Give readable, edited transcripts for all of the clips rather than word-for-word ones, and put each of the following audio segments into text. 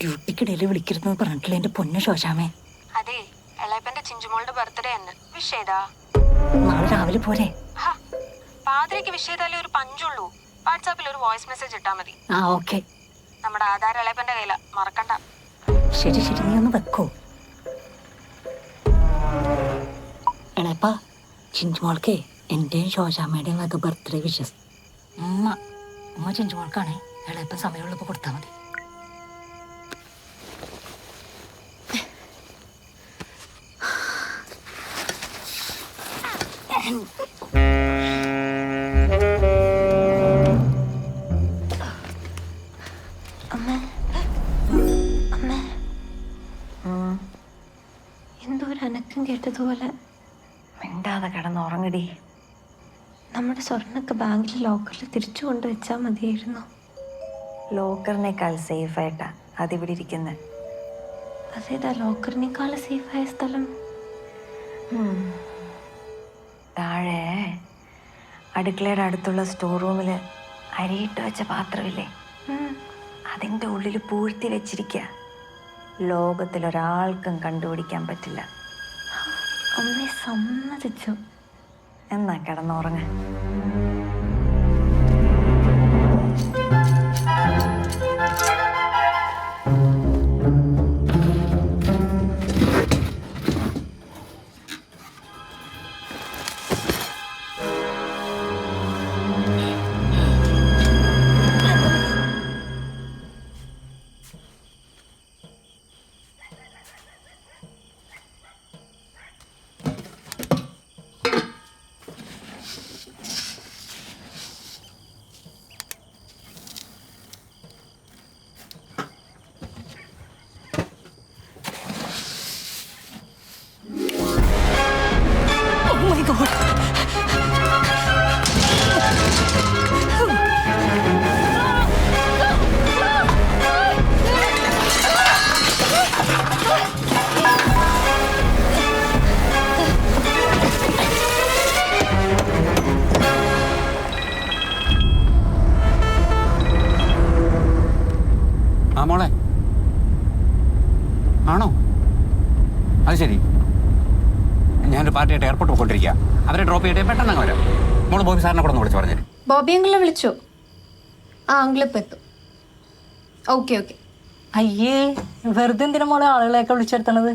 ഡ്യൂട്ടിക്കിടയിൽ വിളിക്കരുതെന്ന് പറഞ്ഞിട്ടില്ല എന്റെ പൊന്നു ശോശാമേ. അതെ, എളയപ്പന്റെ ചിഞ്ചുമോളുടെ ബർത്ത്ഡേ എന്ന് വിഷ് ചെയ്താ? നാളെ രാവിലെ പോരെ? പാതിരയ്ക്ക് വിഷ് ചെയ്താലേ ഒരു പഞ്ചുള്ളൂ. വാട്സാപ്പിൽ ഒരു വോയിസ് മെസ്സേജ് ഇട്ടാ മതി. ആ ഓക്കെ. നമ്മുടെ ആധാർ എളയപ്പന്റെ കയ്യില, മറക്കണ്ട. ശരി ശരി, നീ ഒന്ന് വെക്കോ. എളയപ്പാ, ചിഞ്ചുമോൾക്കേ എന്റെയും ശോശാമ്മയുടെയും വക ബർത്ത്ഡേ വിഷസ്. ഉമ്മ ചിഞ്ചുമോൾക്കാണേ. എളയപ്പൻ സമയമുള്ളപ്പോ കൊടുത്താൽ മതി. എന്തോ ഒരു അനക്കം കേട്ടതുപോലെ. മിണ്ടാതെ കിടന്നുറങ്ങടി. നമ്മുടെ സ്വർണ്ണൊക്കെ ബാങ്കിൽ ലോക്കറിൽ തിരിച്ചു കൊണ്ടുവച്ചാൽ മതിയായിരുന്നു. ലോക്കറിനേക്കാൾ സേഫായിട്ടാ അതിവിടെ ഇരിക്കുന്നത്. അതേതാ ലോക്കറിനേക്കാൾ സേഫായ സ്ഥലം? താഴെ അടുക്കളയുടെ അടുത്തുള്ള സ്റ്റോർ റൂമിൽ അരിയിട്ട് വെച്ച പാത്രമില്ലേ, അതിൻ്റെ ഉള്ളിൽ പൂഴ്ത്തി വെച്ചിരിക്കുക. ലോകത്തിലൊരാൾക്കും കണ്ടുപിടിക്കാൻ പറ്റില്ല. അമ്മേ സമ്മതിച്ചു. എന്നാ കിടന്നുറങ്ങ. ആ മോളെ, ആണോ? അത് ശരി. ഞാനൊരു പാർട്ടിയായിട്ട് എയർപോർട്ട് പോയിക്കൊണ്ടിരിക്കുക. അവരെ ഡ്രോപ്പ് ചെയ്തിട്ട് പെട്ടെന്ന് അങ്ങ് വരാം. മോള് ബോബി സാറിനെ കൂടെ ഒന്ന് വിളിച്ചു പറഞ്ഞു. ബോബി അങ്കിളിനെ വിളിച്ചോ? ആ അങ്കിളിപ്പോൾ എത്തും. Okay okay. അയ്യേ, വെറുതെ എന്തിനാ മോളെ ആളുകളെയൊക്കെ വിളിച്ചെടുത്തണത്?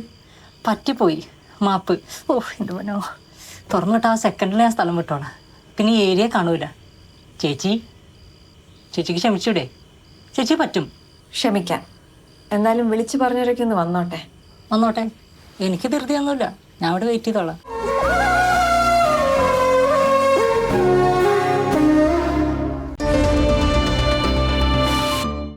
പറ്റിപ്പോയി, മാപ്പ്. ഓ എന്ത് പറഞ്ഞോ, തുറന്നിട്ട് ആ സെക്കൻഡിൽ ഞാൻ സ്ഥലം വിട്ടോളാം. പിന്നെ ഈ ഏരിയ കാണൂല. ചേച്ചിക്ക് ക്ഷമിച്ചൂടെ? ചേച്ചി പറ്റും. ക്ഷമിക്കാം. എന്നാലും വിളിച്ചു പറഞ്ഞവരൊക്കെ ഒന്ന് വന്നോട്ടെ. എനിക്ക് ധൃതിയൊന്നുമില്ല, ഞാൻ ഇവിടെ വെയിറ്റ് ചെയ്തോളാം.